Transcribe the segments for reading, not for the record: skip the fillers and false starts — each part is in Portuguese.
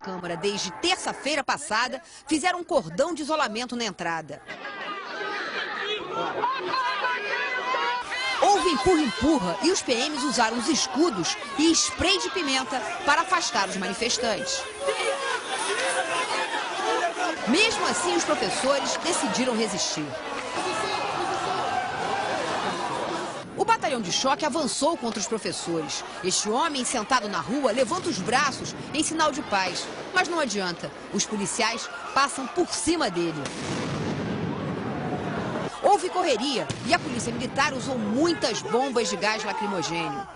Câmara desde terça-feira passada fizeram um cordão de isolamento na entrada. Houve empurra-empurra e os PMs usaram os escudos e spray de pimenta para afastar os manifestantes. Mesmo assim, os professores decidiram resistir. O batalhão de choque avançou contra os professores. Este homem, sentado na rua, levanta os braços em sinal de paz. Mas não adianta, os policiais passam por cima dele. Houve correria e a polícia militar usou muitas bombas de gás lacrimogêneo.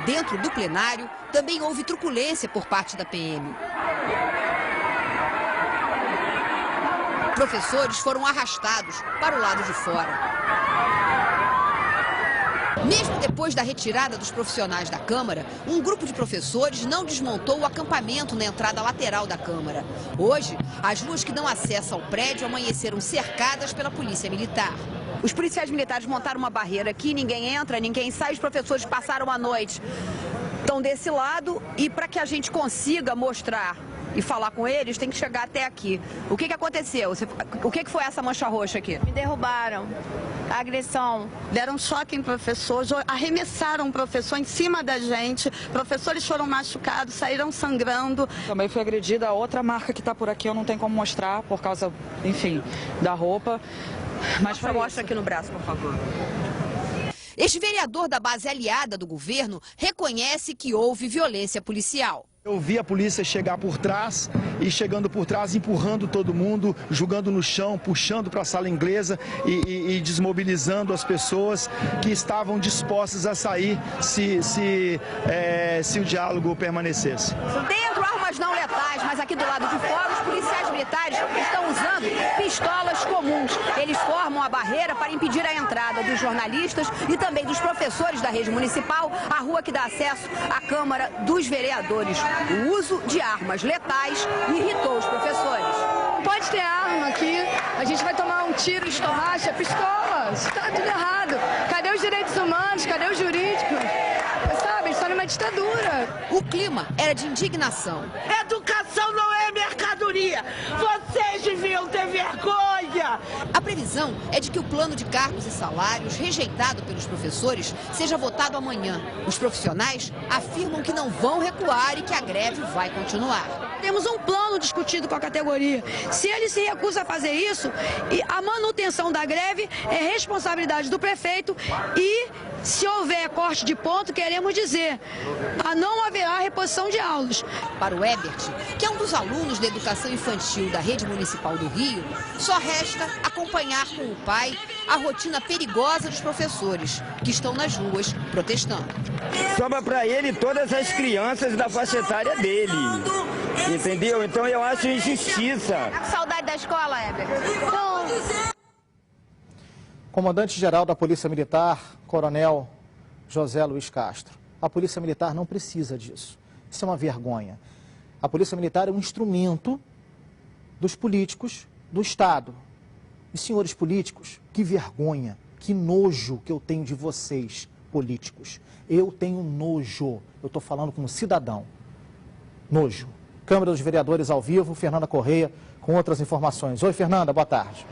Dentro do plenário, também houve truculência por parte da PM. Professores foram arrastados para o lado de fora. Mesmo depois da retirada dos profissionais da Câmara, um grupo de professores não desmontou o acampamento na entrada lateral da Câmara. Hoje, as ruas que dão acesso ao prédio amanheceram cercadas pela Polícia Militar. Os policiais militares montaram uma barreira aqui, ninguém entra, ninguém sai, os professores passaram a noite. Estão desse lado e para que a gente consiga mostrar e falar com eles, tem que chegar até aqui. O que aconteceu? O que foi essa mancha roxa aqui? Me derrubaram. A agressão. Deram choque em professores, arremessaram o professor em cima da gente, professores foram machucados, saíram sangrando. Também foi agredida a outra marca que está por aqui, eu não tenho como mostrar por causa, enfim, da roupa. Mas mostra aqui no braço, por favor. Este vereador da base aliada do governo reconhece que houve violência policial. Eu vi a polícia chegar por trás e chegando por trás, empurrando todo mundo, jogando no chão, puxando para a sala inglesa e desmobilizando as pessoas que estavam dispostas a sair se o diálogo permanecesse. Dentro, armas não letais, mas aqui do lado de fora, os policiais militares estão usando pistolas comuns. Eles formam a barreira para impedir a entrada dos jornalistas e também dos professores da rede municipal, a rua que dá acesso à Câmara dos Vereadores. O uso de armas letais irritou os professores. Não pode ter arma aqui, a gente vai tomar um tiro de torracha, pistola, está tudo errado. Cadê os direitos humanos, cadê os jurídicos? Sabe, eles estão numa ditadura. O clima era de indignação. Educação não é mercadoria, vocês deviam ter vergonha. A previsão é de que o plano de cargos e salários rejeitado pelos professores seja votado amanhã. Os profissionais afirmam que não vão recuar e que a greve vai continuar. Temos um plano discutido com a categoria. Se ele se recusa a fazer isso, a manutenção da greve é responsabilidade do prefeito e, se houver corte de ponto, queremos dizer, não haverá reposição de aulas. Para o Ebert, que é um dos alunos da educação infantil da rede municipal do Rio, só resta acompanhar com o pai a rotina perigosa dos professores, que estão nas ruas protestando. Sobra para ele todas as crianças da faixa etária dele, entendeu? Então eu acho injustiça. Tá com saudade da escola, Ebert? Comandante-geral da Polícia Militar, Coronel José Luiz Castro. A Polícia Militar não precisa disso. Isso é uma vergonha. A Polícia Militar é um instrumento dos políticos do Estado. E, senhores políticos, que vergonha, que nojo que eu tenho de vocês, políticos. Eu tenho nojo. Eu estou falando como cidadão. Nojo. Câmara dos Vereadores ao vivo, Fernanda Correia com outras informações. Oi, Fernanda, boa tarde.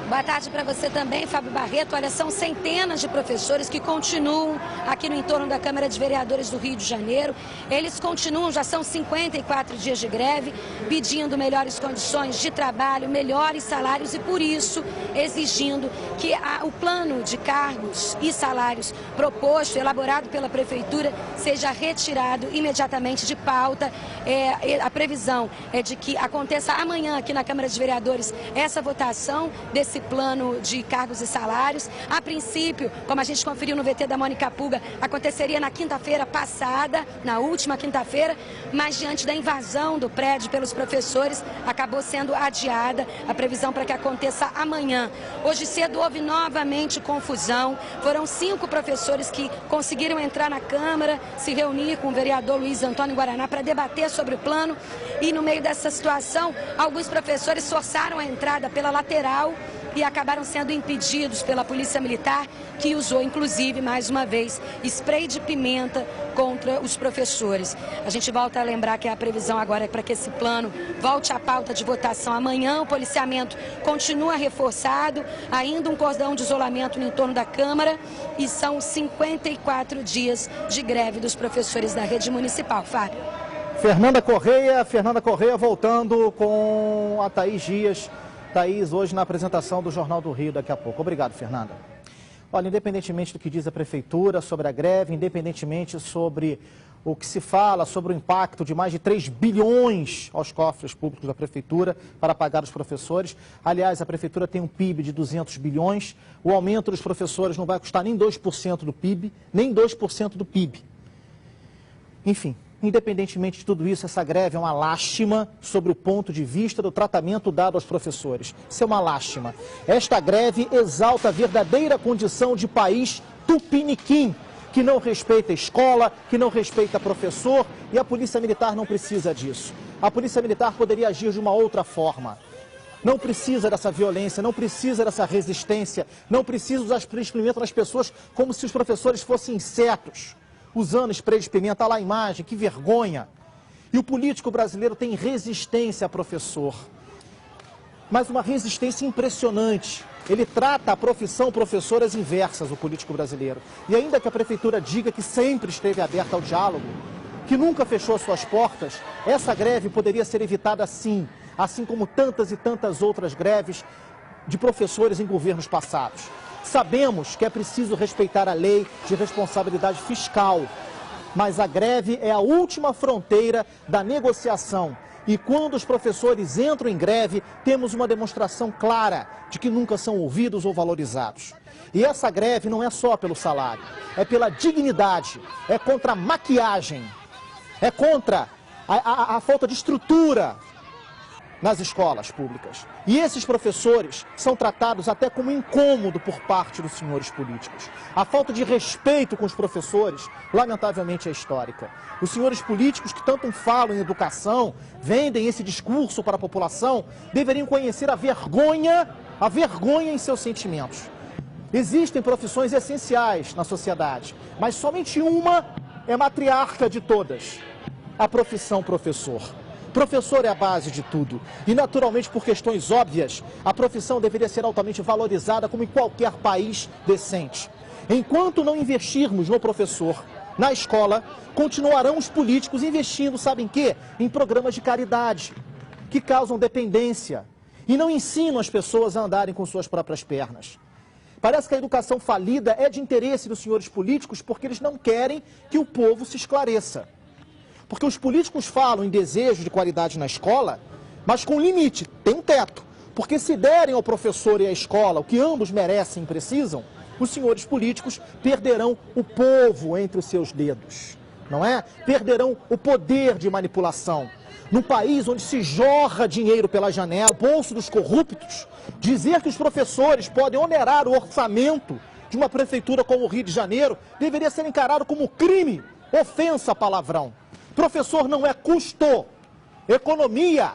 Boa tarde para você também, Fábio Barreto. Olha, são centenas de professores que continuam aqui no entorno da Câmara de Vereadores do Rio de Janeiro. Eles continuam, já são 54 dias de greve, pedindo melhores condições de trabalho, melhores salários e, por isso, exigindo que o plano de cargos e salários proposto, elaborado pela Prefeitura, seja retirado imediatamente de pauta. A previsão é de que aconteça amanhã aqui na Câmara de Vereadores essa votação desse plano de cargos e salários. A princípio, como a gente conferiu no VT da Mônica Pulga, aconteceria na quinta-feira passada, na última quinta-feira, mas diante da invasão do prédio pelos professores, acabou sendo adiada a previsão para que aconteça amanhã. Hoje cedo houve novamente confusão. Foram 5 professores que conseguiram entrar na Câmara, se reunir com o vereador Luiz Antônio Guaraná para debater sobre o plano. E no meio dessa situação, alguns professores forçaram a entrada pela lateral e acabaram sendo impedidos pela Polícia Militar, que usou, inclusive, mais uma vez, spray de pimenta contra os professores. A gente volta a lembrar que a previsão agora é para que esse plano volte à pauta de votação amanhã. O policiamento continua reforçado, ainda um cordão de isolamento no entorno da Câmara, e são 54 dias de greve dos professores da rede municipal. Fábio. Fernanda Correia voltando com a Thaís Dias. Thaís, hoje na apresentação do Jornal do Rio, daqui a pouco. Obrigado, Fernanda. Olha, independentemente do que diz a Prefeitura sobre a greve, independentemente sobre o que se fala sobre o impacto de mais de 3 bilhões aos cofres públicos da Prefeitura para pagar os professores. Aliás, a Prefeitura tem um PIB de 200 bilhões. O aumento dos professores não vai custar nem 2% do PIB, nem 2% do PIB. Enfim. Independentemente de tudo isso, essa greve é uma lástima sobre o ponto de vista do tratamento dado aos professores. Isso é uma lástima. Esta greve exalta a verdadeira condição de país tupiniquim, que não respeita a escola, que não respeita professor, e a Polícia Militar não precisa disso. A Polícia Militar poderia agir de uma outra forma. Não precisa dessa violência, não precisa dessa resistência, não precisa usar spray de pimenta nas pessoas como se os professores fossem insetos. Usando spray de pimenta, olha lá a imagem, que vergonha. E o político brasileiro tem resistência a professor, mas uma resistência impressionante. Ele trata a profissão professor às inversas, o político brasileiro. E ainda que a Prefeitura diga que sempre esteve aberta ao diálogo, que nunca fechou suas portas, essa greve poderia ser evitada sim, assim como tantas e tantas outras greves de professores em governos passados. Sabemos que é preciso respeitar a lei de responsabilidade fiscal, mas a greve é a última fronteira da negociação. E quando os professores entram em greve, temos uma demonstração clara de que nunca são ouvidos ou valorizados. E essa greve não é só pelo salário, é pela dignidade, é contra a maquiagem, é contra a falta de estrutura nas escolas públicas. E esses professores são tratados até como incômodo por parte dos senhores políticos. A falta de respeito com os professores, lamentavelmente, é histórica. Os senhores políticos que tanto falam em educação, vendem esse discurso para a população, deveriam conhecer a vergonha em seus sentimentos. Existem profissões essenciais na sociedade, mas somente uma é matriarca de todas: a profissão professor. Professor é a base de tudo e, naturalmente, por questões óbvias, a profissão deveria ser altamente valorizada como em qualquer país decente. Enquanto não investirmos no professor, na escola, continuarão os políticos investindo, sabem em quê? Em programas de caridade, que causam dependência e não ensinam as pessoas a andarem com suas próprias pernas. Parece que a educação falida é de interesse dos senhores políticos porque eles não querem que o povo se esclareça. Porque os políticos falam em desejo de qualidade na escola, mas com limite, tem um teto. Porque se derem ao professor e à escola o que ambos merecem e precisam, os senhores políticos perderão o povo entre os seus dedos, não é? Perderão o poder de manipulação. Num país onde se jorra dinheiro pela janela, o bolso dos corruptos, dizer que os professores podem onerar o orçamento de uma prefeitura como o Rio de Janeiro deveria ser encarado como crime, ofensa, palavrão. Professor não é custo. Economia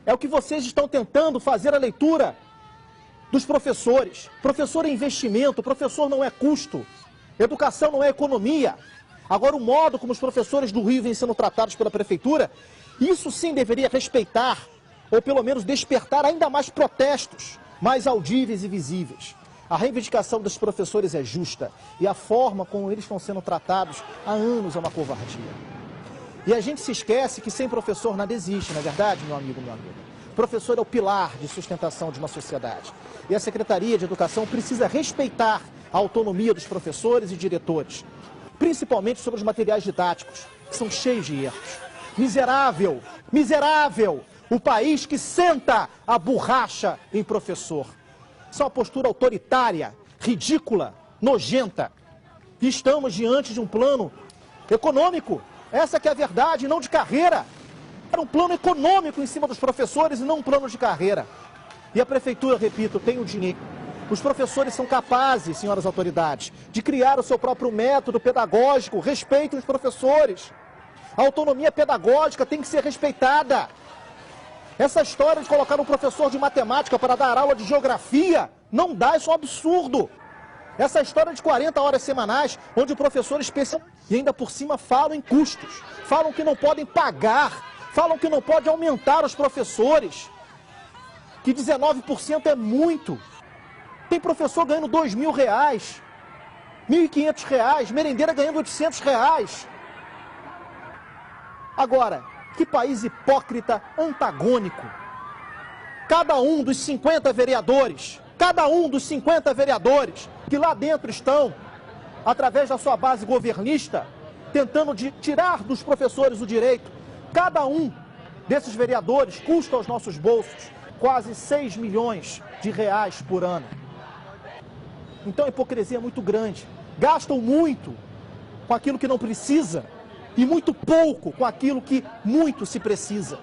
é o que vocês estão tentando fazer a leitura dos professores. Professor é investimento, professor não é custo. Educação não é economia. Agora, o modo como os professores do Rio vêm sendo tratados pela Prefeitura, isso sim deveria respeitar, ou pelo menos despertar ainda mais protestos, mais audíveis e visíveis. A reivindicação dos professores é justa e a forma como eles estão sendo tratados há anos é uma covardia. E a gente se esquece que sem professor nada existe, não é verdade, meu amigo, meu amigo? Professor é o pilar de sustentação de uma sociedade. E a Secretaria de Educação precisa respeitar a autonomia dos professores e diretores, principalmente sobre os materiais didáticos, que são cheios de erros. Miserável, miserável, o país que senta a borracha em professor. Isso é uma postura autoritária, ridícula, nojenta. E estamos diante de um plano econômico. Essa que é a verdade, não de carreira. Era um plano econômico em cima dos professores e não um plano de carreira. E a prefeitura, repito, tem o dinheiro. Os professores são capazes, senhoras autoridades, de criar o seu próprio método pedagógico. Respeitem os professores. A autonomia pedagógica tem que ser respeitada. Essa história de colocar um professor de matemática para dar aula de geografia, não dá, isso é um absurdo. Essa história de 40 horas semanais, onde o professor especial e ainda por cima falam em custos, falam que não podem pagar, falam que não pode aumentar os professores, que 19% é muito. Tem professor ganhando R$2.000, R$1.500, merendeira ganhando R$800. Agora, que país hipócrita, antagônico. Cada um dos 50 vereadores que lá dentro estão, através da sua base governista, tentando tirar dos professores o direito, cada um desses vereadores custa aos nossos bolsos quase R$6 milhões por ano. Então a hipocrisia é muito grande. Gastam muito com aquilo que não precisa e muito pouco com aquilo que muito se precisa.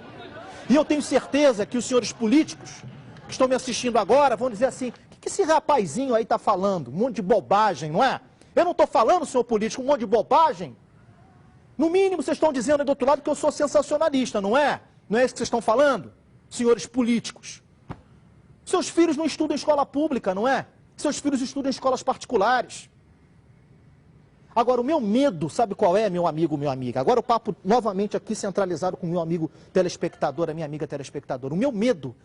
E eu tenho certeza que os senhores políticos que estão me assistindo agora vão dizer assim: o que esse rapazinho aí está falando? Um monte de bobagem, não é? Eu não estou falando, senhor político, um monte de bobagem. No mínimo vocês estão dizendo aí do outro lado que eu sou sensacionalista, não é? Não é isso que vocês estão falando, senhores políticos? Seus filhos não estudam em escola pública, não é? Seus filhos estudam em escolas particulares. Agora, o meu medo, sabe qual é, meu amigo, minha amiga? Agora o papo novamente aqui centralizado com o meu amigo telespectador, a minha amiga telespectadora. O meu medo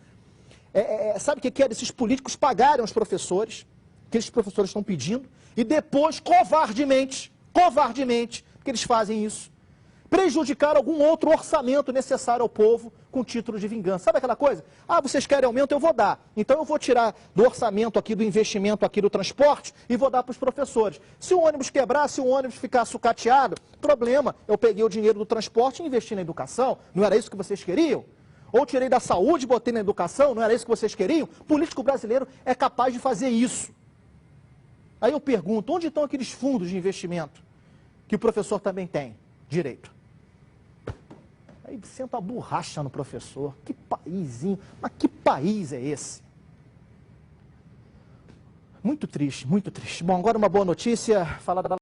sabe o que é desses políticos pagarem os professores, que esses professores estão pedindo, e depois, covardemente, porque eles fazem isso, prejudicar algum outro orçamento necessário ao povo com título de vingança. Sabe aquela coisa? Ah, vocês querem aumento, eu vou dar. Então eu vou tirar do orçamento aqui, do investimento aqui do transporte e vou dar para os professores. Se o ônibus quebrar, se o ônibus ficar sucateado, problema. Eu peguei o dinheiro do transporte e investi na educação. Não era isso que vocês queriam? Ou tirei da saúde e botei na educação, não era isso que vocês queriam? O político brasileiro é capaz de fazer isso. Aí eu pergunto, onde estão aqueles fundos de investimento que o professor também tem direito? Aí senta a borracha no professor. Que paísinho, mas que país é esse? Muito triste, muito triste. Bom, agora uma boa notícia, falar da